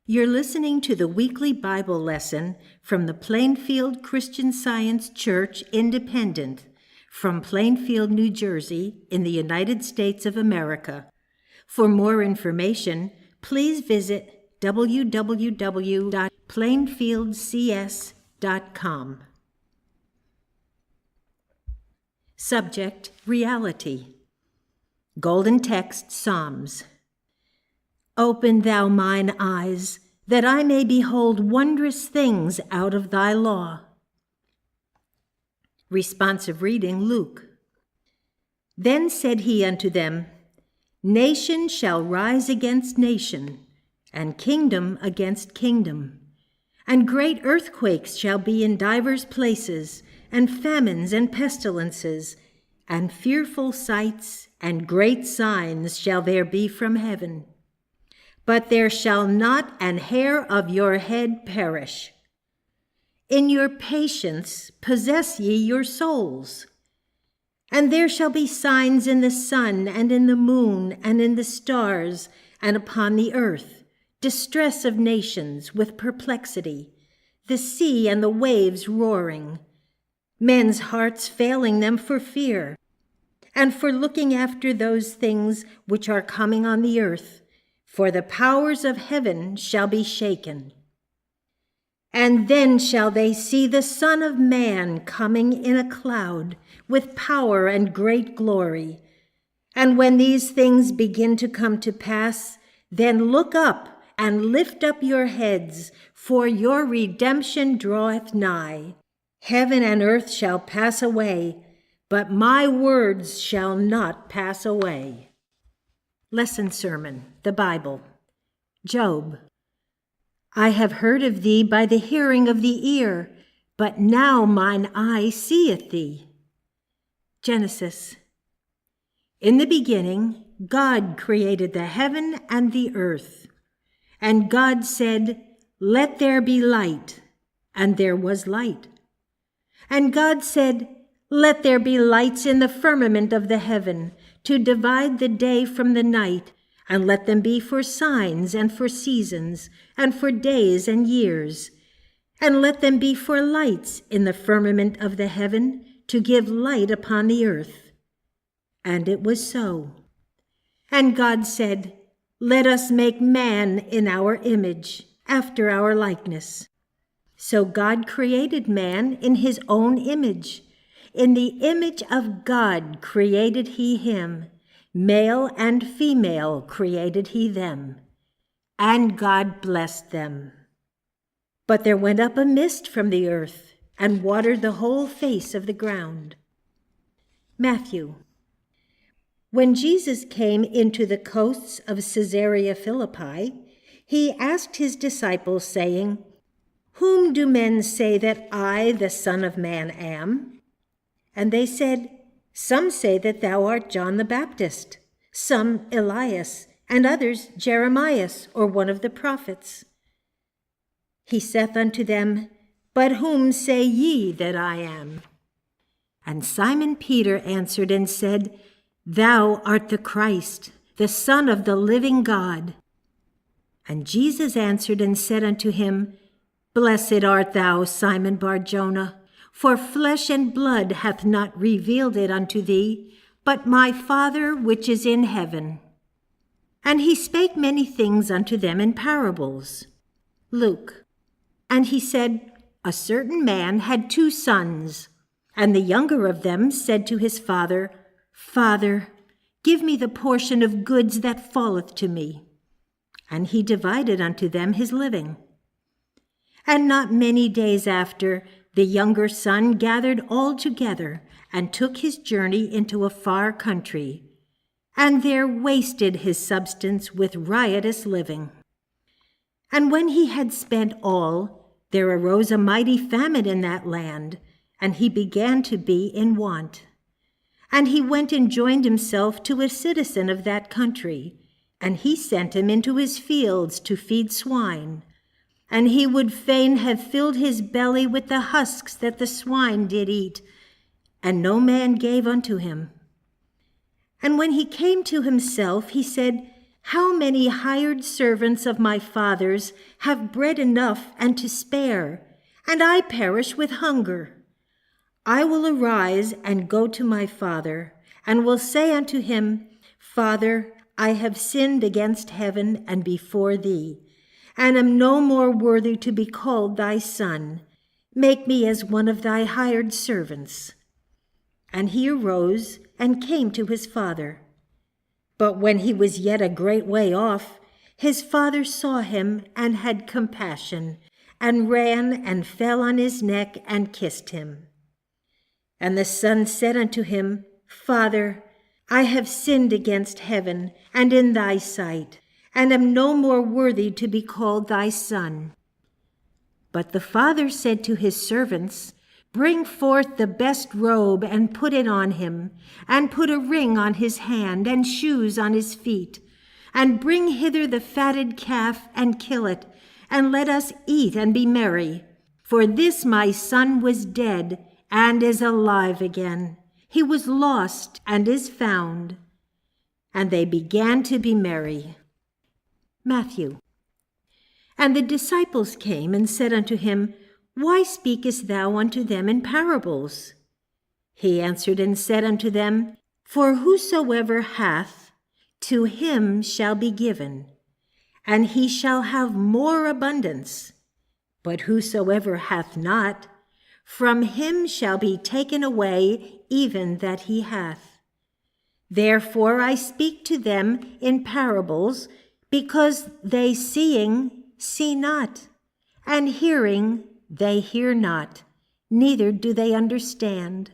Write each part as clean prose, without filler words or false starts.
You're listening to the weekly Bible lesson from the Plainfield Christian Science Church Independent from Plainfield, New Jersey, in the United States of America. For more information, please visit www.plainfieldcs.com. Subject: Reality. Golden Text Psalms. Open thou mine eyes, that I may behold wondrous things out of thy law. Responsive reading, Luke. Then said he unto them, Nation shall rise against nation, and kingdom against kingdom. And great earthquakes shall be in divers places, and famines and pestilences, and fearful sights and great signs shall there be from heaven. But there shall not an hair of your head perish. In your patience possess ye your souls. And there shall be signs in the sun, and in the moon, and in the stars, and upon the earth, distress of nations with perplexity, the sea and the waves roaring, men's hearts failing them for fear, and for looking after those things which are coming on the earth. For the powers of heaven shall be shaken. And then shall they see the Son of Man coming in a cloud with power and great glory. And when these things begin to come to pass, then look up and lift up your heads, for your redemption draweth nigh. Heaven and earth shall pass away, but my words shall not pass away. Lesson Sermon, the Bible. Job. I have heard of thee by the hearing of the ear, but now mine eye seeth thee. Genesis. In the beginning, God created the heaven and the earth. And God said, Let there be light, and there was light. And God said, Let there be lights in the firmament of the heaven, to divide the day from the night, and let them be for signs and for seasons, and for days and years. And let them be for lights in the firmament of the heaven, to give light upon the earth. And it was so. And God said, Let us make man in our image, after our likeness. So God created man in his own image. In the image of God created he him, male and female created he them. And God blessed them. But there went up a mist from the earth, and watered the whole face of the ground. Matthew. When Jesus came into the coasts of Caesarea Philippi, he asked his disciples, saying, Whom do men say that I, the Son of Man, am? And they said, Some say that thou art John the Baptist, some Elias, and others Jeremias, or one of the prophets. He saith unto them, But whom say ye that I am? And Simon Peter answered and said, Thou art the Christ, the Son of the living God. And Jesus answered and said unto him, Blessed art thou, Simon Bar-Jonah, for flesh and blood hath not revealed it unto thee, but my Father which is in heaven. And he spake many things unto them in parables. Luke. And he said, A certain man had 2 sons, and the younger of them said to his father, Father, give me the portion of goods that falleth to me. And he divided unto them his living. And not many days after, the younger son gathered all together, and took his journey into a far country, and there wasted his substance with riotous living. And when he had spent all, there arose a mighty famine in that land, and he began to be in want. And he went and joined himself to a citizen of that country, and he sent him into his fields to feed swine. And he would fain have filled his belly with the husks that the swine did eat, and no man gave unto him. And when he came to himself, he said, How many hired servants of my father's have bread enough and to spare, and I perish with hunger? I will arise and go to my father, and will say unto him, Father, I have sinned against heaven and before thee, and am no more worthy to be called thy son. Make me as one of thy hired servants. And he arose and came to his father. But when he was yet a great way off, his father saw him and had compassion, and ran and fell on his neck and kissed him. And the son said unto him, Father, I have sinned against heaven and in thy sight, and am no more worthy to be called thy son. But the father said to his servants, Bring forth the best robe and put it on him, and put a ring on his hand and shoes on his feet, and bring hither the fatted calf and kill it, and let us eat and be merry. For this my son was dead and is alive again. He was lost and is found. And they began to be merry. Matthew. And the disciples came and said unto him, Why speakest thou unto them in parables? He answered and said unto them, For whosoever hath, to him shall be given, and he shall have more abundance. But whosoever hath not, from him shall be taken away even that he hath. Therefore I speak to them in parables, because they seeing see not, and hearing they hear not, neither do they understand.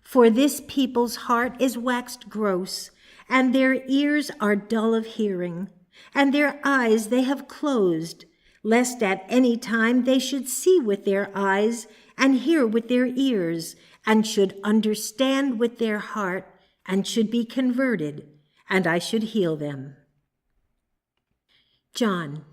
For this people's heart is waxed gross, and their ears are dull of hearing, and their eyes they have closed, lest at any time they should see with their eyes, and hear with their ears, and should understand with their heart, and should be converted, and I should heal them. John.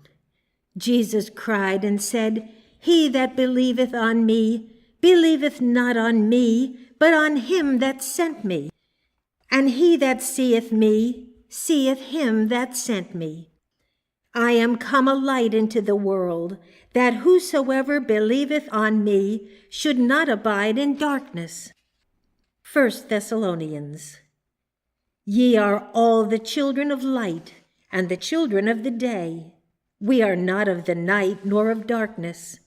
Jesus cried and said, He that believeth on me, believeth not on me, but on him that sent me. And he that seeth me, seeth him that sent me. I am come a light into the world, that whosoever believeth on me should not abide in darkness. 1 Thessalonians. Ye are all the children of light, and the children of the day. We are not of the night nor of darkness.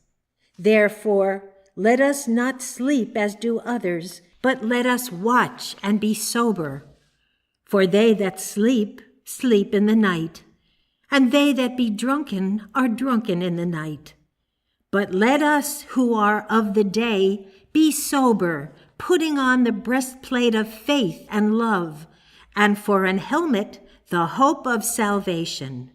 Therefore, let us not sleep as do others, but let us watch and be sober. For they that sleep, sleep in the night, and they that be drunken are drunken in the night. But let us who are of the day be sober, putting on the breastplate of faith and love, and for an helmet the hope of salvation.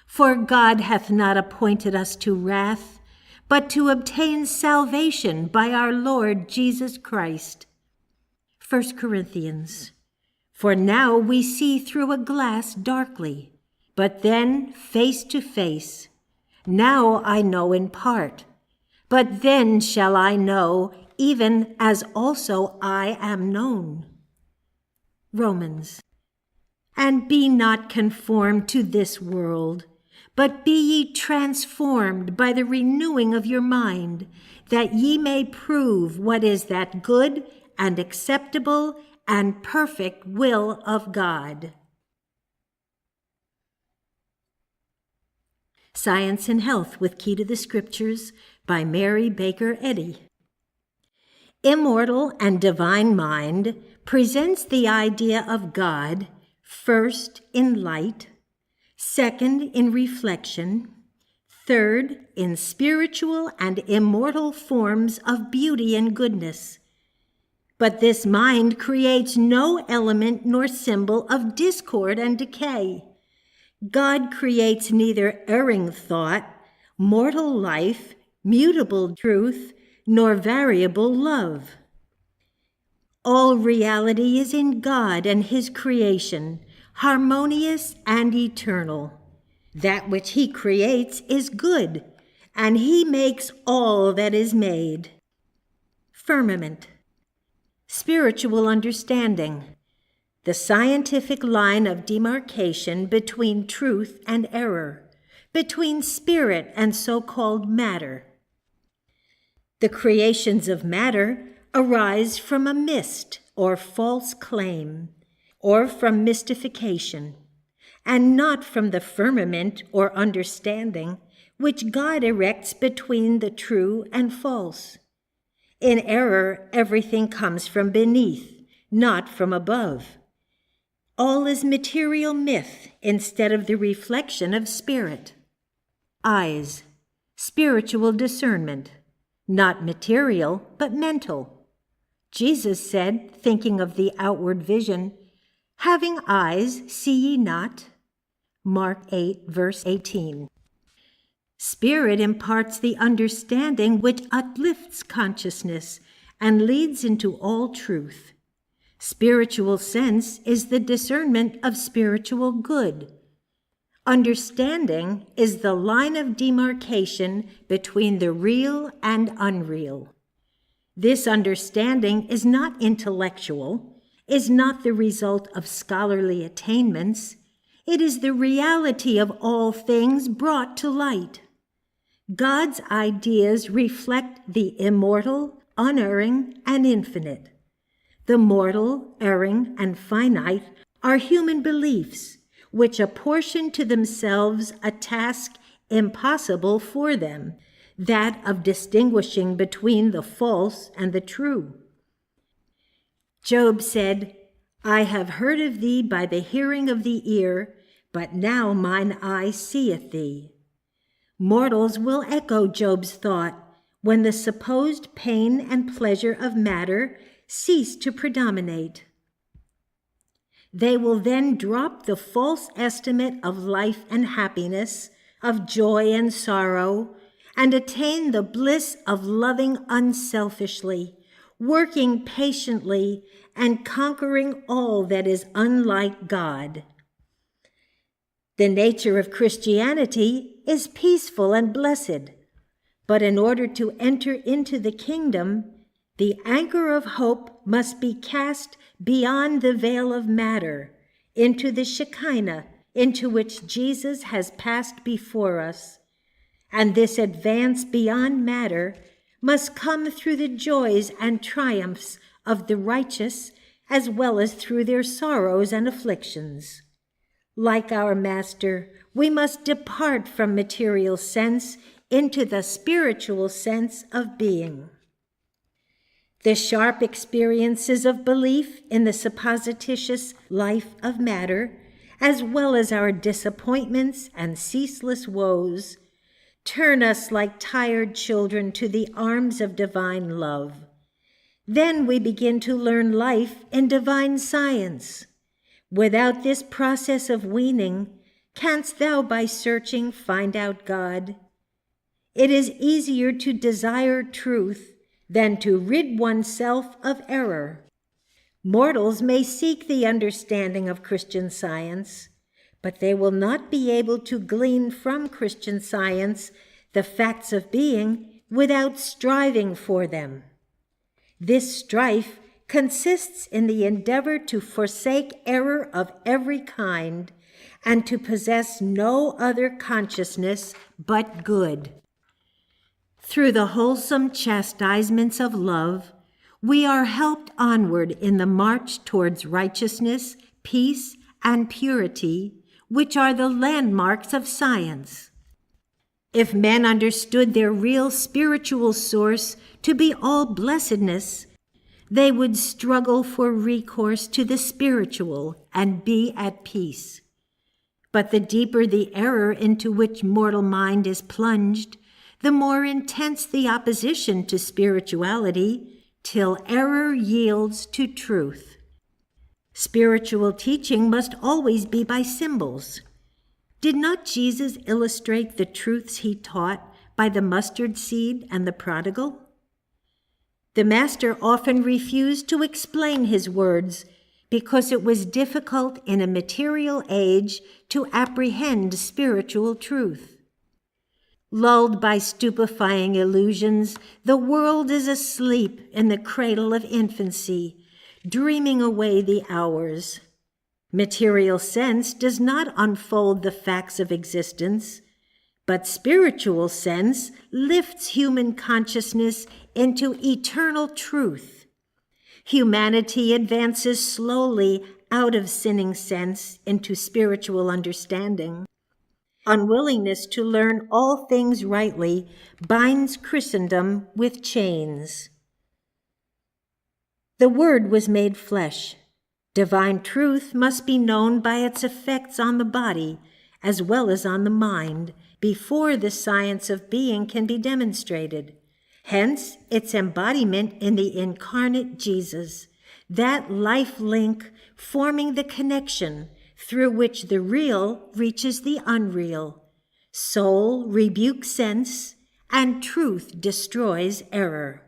For God hath not appointed us to wrath, but to obtain salvation by our Lord Jesus Christ. 1 Corinthians. For now we see through a glass darkly, but then face to face. Now I know in part, but then shall I know, even as also I am known. Romans. And be not conformed to this world, but be ye transformed by the renewing of your mind, that ye may prove what is that good and acceptable and perfect will of God. Science and Health with Key to the Scriptures by Mary Baker Eddy. Immortal and Divine Mind presents the idea of God, first in light, second in reflection, third in spiritual and immortal forms of beauty and goodness. But this mind creates no element nor symbol of discord and decay. God creates neither erring thought, mortal life, mutable truth, nor variable love. All reality is in God and his creation, harmonious and eternal. That which he creates is good, and he makes all that is made. Firmament. Spiritual understanding. the scientific line of demarcation between truth and error, between spirit and so-called matter. The creations of matter arise from a mist or false claim, or from mystification, and not from the firmament or understanding which God erects between the true and false. In error, everything comes from beneath, not from above. All is material myth instead of the reflection of spirit. Eyes, spiritual discernment, not material, but mental. Jesus said, thinking of the outward vision, "Having eyes, see ye not?" Mark 8, verse 18. Spirit imparts the understanding which uplifts consciousness and leads into all truth. Spiritual sense is the discernment of spiritual good. Understanding is the line of demarcation between the real and unreal. This understanding is not intellectual, is not the result of scholarly attainments. It is the reality of all things brought to light. God's ideas reflect the immortal, unerring, and infinite. The mortal, erring, and finite are human beliefs, which apportion to themselves a task impossible for them, that of distinguishing between the false and the true. Job said, "I have heard of thee by the hearing of the ear, but now mine eye seeth thee." Mortals will echo Job's thought when the supposed pain and pleasure of matter cease to predominate. They will then drop the false estimate of life and happiness, of joy and sorrow, and attain the bliss of loving unselfishly, working patiently, and conquering all that is unlike God. The nature of Christianity is peaceful and blessed, but in order to enter into the kingdom, the anchor of hope must be cast beyond the veil of matter, into the Shekinah, into which Jesus has passed before us. And this advance beyond matter must come through the joys and triumphs of the righteous, as well as through their sorrows and afflictions. Like our Master, we must depart from material sense into the spiritual sense of being. The sharp experiences of belief in the supposititious life of matter, as well as our disappointments and ceaseless woes, turn us like tired children to the arms of divine love. Then we begin to learn life in divine science. Without this process of weaning, canst thou by searching find out God? It is easier to desire truth than to rid oneself of error. Mortals may seek the understanding of Christian science, but they will not be able to glean from Christian science the facts of being without striving for them. This strife consists in the endeavor to forsake error of every kind and to possess no other consciousness but good. Through the wholesome chastisements of love, we are helped onward in the march towards righteousness, peace, and purity, which are the landmarks of science. If men understood their real spiritual source to be all blessedness, they would struggle for recourse to the spiritual and be at peace. But the deeper the error into which mortal mind is plunged, the more intense the opposition to spirituality, till error yields to truth. Spiritual teaching must always be by symbols. Did not Jesus illustrate the truths he taught by the mustard seed and the prodigal? The Master often refused to explain his words because it was difficult in a material age to apprehend spiritual truth. Lulled by stupefying illusions, the world is asleep in the cradle of infancy, dreaming away the hours. Material sense does not unfold the facts of existence, but spiritual sense lifts human consciousness into eternal truth. Humanity advances slowly out of sinning sense into spiritual understanding. Unwillingness to learn all things rightly binds Christendom with chains. The Word was made flesh. Divine truth must be known by its effects on the body as well as on the mind before the science of being can be demonstrated. Hence, its embodiment in the incarnate Jesus, that life link forming the connection through which the real reaches the unreal. Soul rebukes sense, and truth destroys error.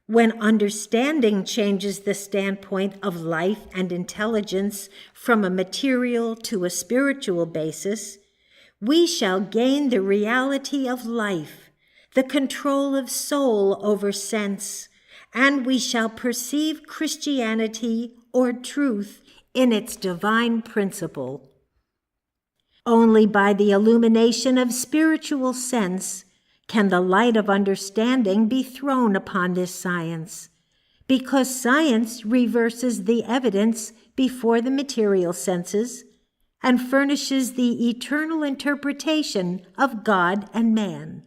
When understanding changes the standpoint of life and intelligence from a material to a spiritual basis, we shall gain the reality of life, the control of soul over sense, and we shall perceive Christianity or truth in its divine principle. Only by the illumination of spiritual sense can the light of understanding be thrown upon this science, because science reverses the evidence before the material senses and furnishes the eternal interpretation of God and man.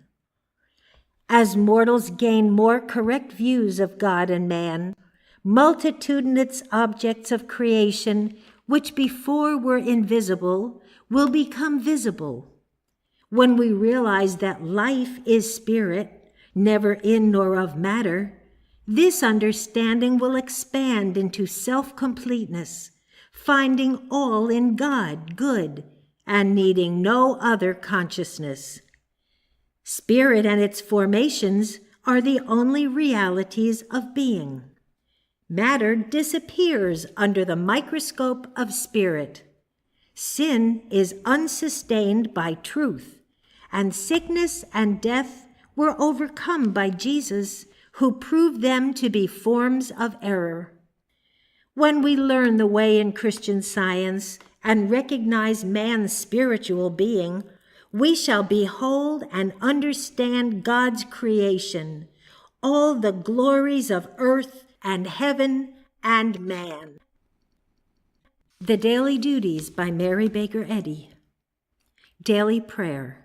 As mortals gain more correct views of God and man, multitudinous objects of creation which before were invisible will become visible. When we realize that life is spirit, never in nor of matter, this understanding will expand into self-completeness, finding all in God good and needing no other consciousness. Spirit and its formations are the only realities of being. Matter disappears under the microscope of spirit. Sin is unsustained by truth, and sickness and death were overcome by Jesus, who proved them to be forms of error. When we learn the way in Christian science and recognize man's spiritual being, we shall behold and understand God's creation, all the glories of earth and heaven and man. The Daily Duties by Mary Baker Eddy. Daily Prayer.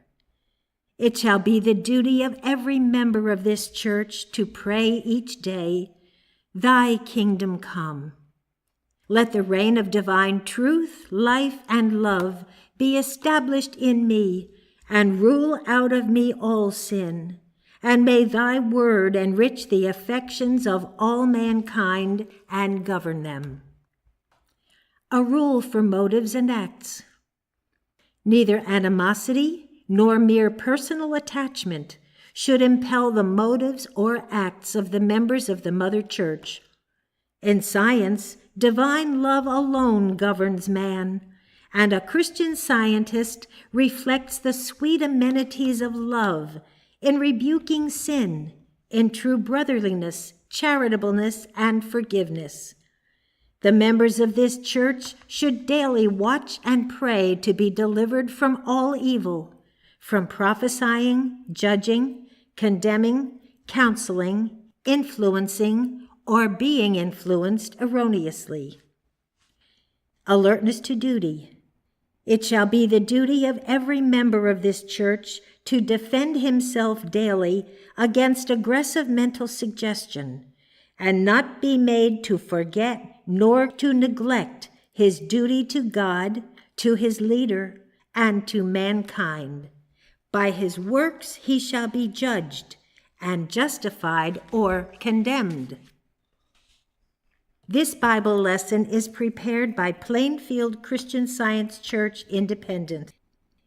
It shall be the duty of every member of this church to pray each day, Thy kingdom come. Let the reign of divine truth, life, and love be established in me, and rule out of me all sin. And may thy word enrich the affections of all mankind and govern them. A rule for motives and acts. Neither animosity nor mere personal attachment should impel the motives or acts of the members of the Mother Church. In science, divine love alone governs man, and a Christian scientist reflects the sweet amenities of love in rebuking sin, in true brotherliness, charitableness, and forgiveness. The members of this church should daily watch and pray to be delivered from all evil, from prophesying, judging, condemning, counseling, influencing, or being influenced erroneously. Alertness to duty. It shall be the duty of every member of this church to defend himself daily against aggressive mental suggestion, and not be made to forget nor to neglect his duty to God, to his leader, and to mankind. By his works he shall be judged, and justified or condemned. This Bible lesson is prepared by Plainfield Christian Science Church Independent.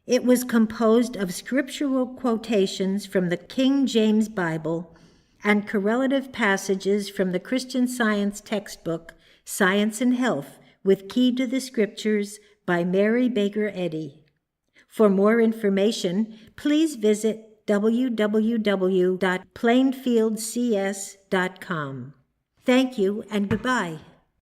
It was composed of scriptural quotations from the King James Bible and correlative passages from the Christian Science textbook, Science and Health, with Key to the Scriptures by Mary Baker Eddy. For more information, please visit www.plainfieldcs.com. Thank you and goodbye.